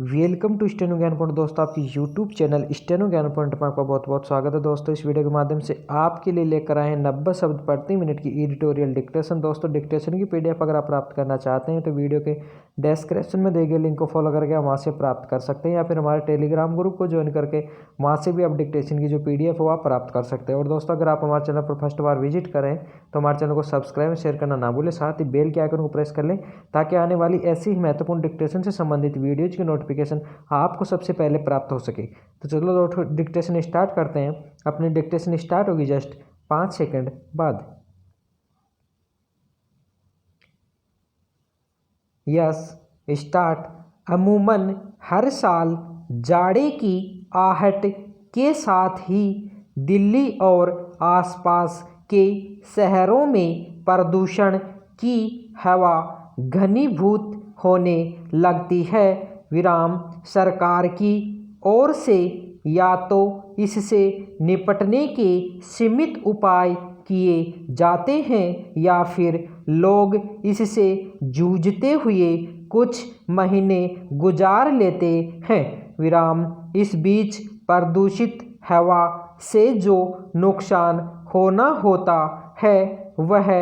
Welcome to steno ज्ञान point. दोस्तों आपकी यूट्यूब चैनल स्टेनो ज्ञान पॉइंट में आपका बहुत बहुत स्वागत है। दोस्तों इस वीडियो के माध्यम से आपके लिए लेकर आए हैं 90 शब्द प्रति मिनट की एडिटोरियल डिक्टेशन। दोस्तों डिक्टेशन की पीडीएफ अगर आप प्राप्त करना चाहते हैं तो वीडियो के डिस्क्रिप्शन में दिए गए लिंक को फॉलो करके आप वहाँ से प्राप्त कर सकते हैं, या फिर हमारे टेलीग्राम ग्रुप को ज्वाइन करके वहाँ से भी आप डिक्टेशन की जो पीडीएफ है वो आप प्राप्त कर सकते हैं। और दोस्तों अगर आप हमारे चैनल पर फर्स्ट बार विजिट करें तो हमारे चैनल को सब्सक्राइब शेयर करना ना भूलें, साथ ही बेल के आइकन को प्रेस कर लें ताकि आने वाली ऐसी ही महत्वपूर्ण डिक्टेशन से संबंधित वीडियोज की नोटिफिकेशन आपको सबसे पहले प्राप्त हो सके। तो चलो डिक्टेशन स्टार्ट करते हैं। अपनी डिक्टेशन स्टार्ट होगी जस्ट 5 सेकंड बाद। Yes start. अमूमन हर साल जाड़े की आहट के साथ ही दिल्ली और आसपास के शहरों में प्रदूषण की हवा घनीभूत होने लगती है। विराम सरकार की ओर से या तो इससे निपटने के सीमित उपाय किए जाते हैं या फिर लोग इससे जूझते हुए कुछ महीने गुजार लेते हैं। विराम इस बीच प्रदूषित हवा से जो नुकसान होना होता है वह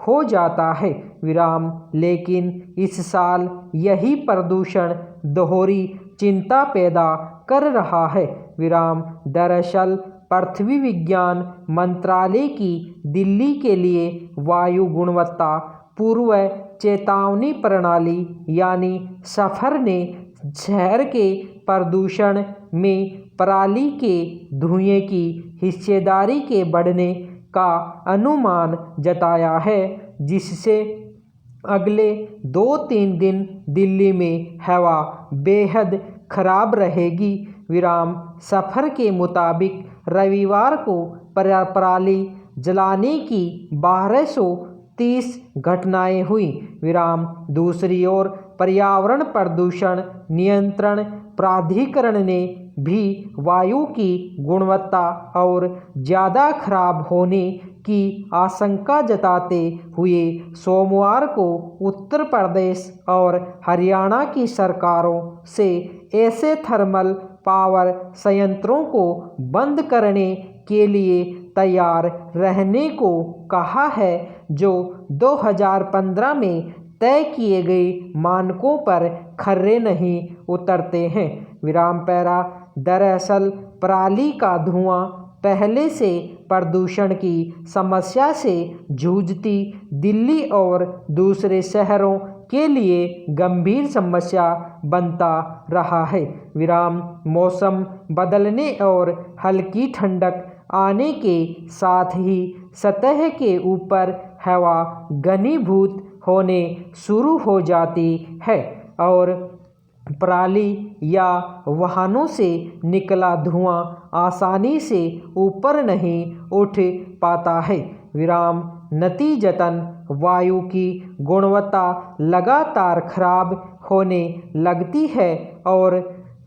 हो जाता है। विराम लेकिन इस साल यही प्रदूषण दोहरी चिंता पैदा कर रहा है। विराम दरअसल पृथ्वी विज्ञान मंत्रालय की दिल्ली के लिए वायु गुणवत्ता पूर्व चेतावनी प्रणाली यानी सफर ने शहर के प्रदूषण में पराली के धुएं की हिस्सेदारी के बढ़ने का अनुमान जताया है, जिससे अगले 2-3 दिन दिल्ली में हवा बेहद खराब रहेगी। विराम सफर के मुताबिक रविवार को पराली जलाने की 1230 घटनाएं हुई। विराम दूसरी ओर पर्यावरण प्रदूषण नियंत्रण प्राधिकरण ने भी वायु की गुणवत्ता और ज़्यादा खराब होने की आशंका जताते हुए सोमवार को उत्तर प्रदेश और हरियाणा की सरकारों से ऐसे थर्मल पावर संयंत्रों को बंद करने के लिए तैयार रहने को कहा है जो 2015 में तय किए गए मानकों पर खरे नहीं उतरते हैं। विराम पैरा दरअसल पराली का धुआं पहले से प्रदूषण की समस्या से जूझती दिल्ली और दूसरे शहरों के लिए गंभीर समस्या बनता रहा है। विराम मौसम बदलने और हल्की ठंडक आने के साथ ही सतह के ऊपर हवा घनीभूत होने शुरू हो जाती है और पराली या वाहनों से निकला धुआं आसानी से ऊपर नहीं उठ पाता है। विराम नतीजतन वायु की गुणवत्ता लगातार खराब होने लगती है और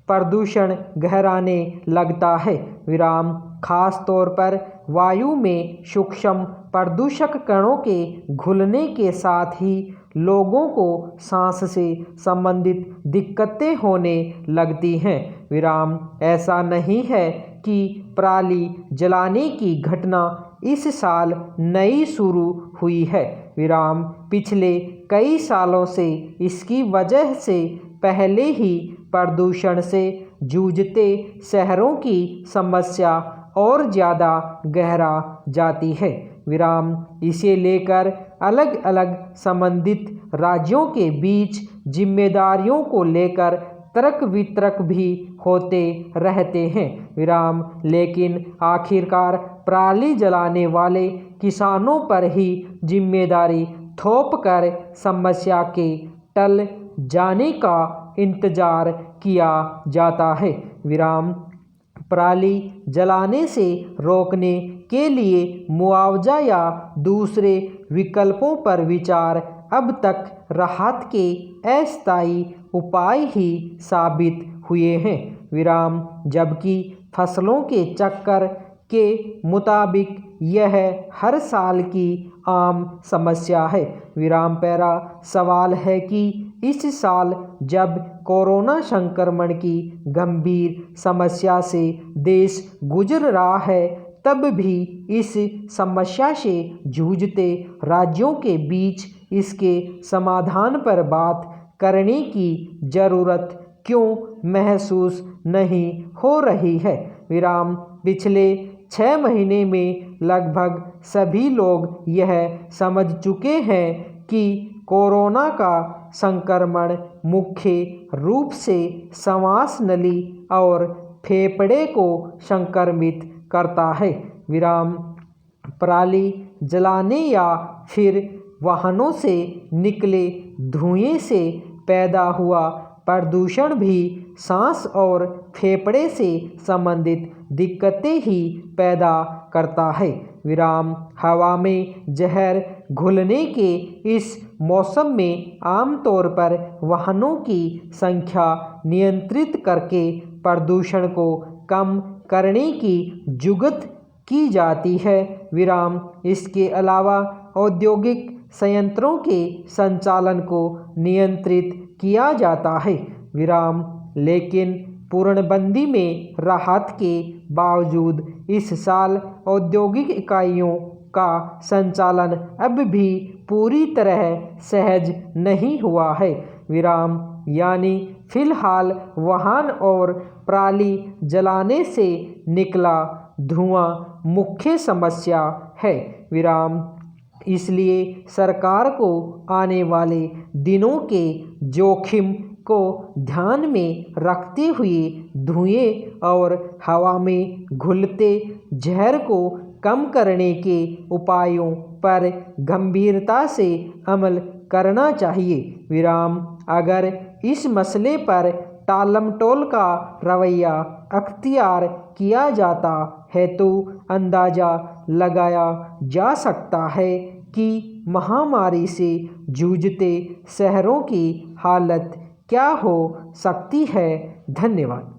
प्रदूषण गहराने लगता है। विराम खास तौर पर वायु में सूक्ष्म प्रदूषक कणों के घुलने के साथ ही लोगों को सांस से संबंधित दिक्कतें होने लगती हैं। विराम ऐसा नहीं है कि पराली जलाने की घटना इस साल नई शुरू हुई है। विराम पिछले कई सालों से इसकी वजह से पहले ही प्रदूषण से जूझते शहरों की समस्या और ज़्यादा गहरा जाती है। विराम इसे लेकर अलग अलग संबंधित राज्यों के बीच जिम्मेदारियों को लेकर तर्क वितर्क भी होते रहते हैं। विराम लेकिन आखिरकार पराली जलाने वाले किसानों पर ही जिम्मेदारी थोप कर समस्या के टल जाने का इंतजार किया जाता है। विराम पराली जलाने से रोकने के लिए मुआवजा या दूसरे विकल्पों पर विचार अब तक राहत के अस्थायी उपाय ही साबित हुए हैं। विराम जबकि फसलों के चक्कर के मुताबिक यह हर साल की आम समस्या है। विराम पैरा सवाल है कि इस साल जब कोरोना संक्रमण की गंभीर समस्या से देश गुजर रहा है, तब भी इस समस्या से जूझते राज्यों के बीच इसके समाधान पर बात करने की ज़रूरत क्यों महसूस नहीं हो रही है। विराम पिछले 6 महीने में लगभग सभी लोग यह समझ चुके हैं कि कोरोना का संक्रमण मुख्य रूप से श्वास नली और फेफड़े को संक्रमित करता है। विराम पराली जलाने या फिर वाहनों से निकले धुएं से पैदा हुआ प्रदूषण भी सांस और फेफड़े से संबंधित दिक्कतें ही पैदा करता है। विराम हवा में जहर घुलने के इस मौसम में आमतौर पर वाहनों की संख्या नियंत्रित करके प्रदूषण को कम करने की जुगत की जाती है। विराम इसके अलावा औद्योगिक संयंत्रों के संचालन को नियंत्रित किया जाता है। विराम लेकिन पूर्णबंदी में राहत के बावजूद इस साल औद्योगिक इकाइयों का संचालन अब भी पूरी तरह सहज नहीं हुआ है। विराम यानी फिलहाल वाहन और पराली जलाने से निकला धुआं मुख्य समस्या है। विराम इसलिए सरकार को आने वाले दिनों के जोखिम को ध्यान में रखते हुए धुएं और हवा में घुलते जहर को कम करने के उपायों पर गंभीरता से अमल करना चाहिए। विराम अगर इस मसले पर टालमटोल का रवैया अख्तियार किया जाता है तो अंदाज़ा लगाया जा सकता है कि महामारी से जूझते शहरों की हालत क्या हो सकती है। धन्यवाद।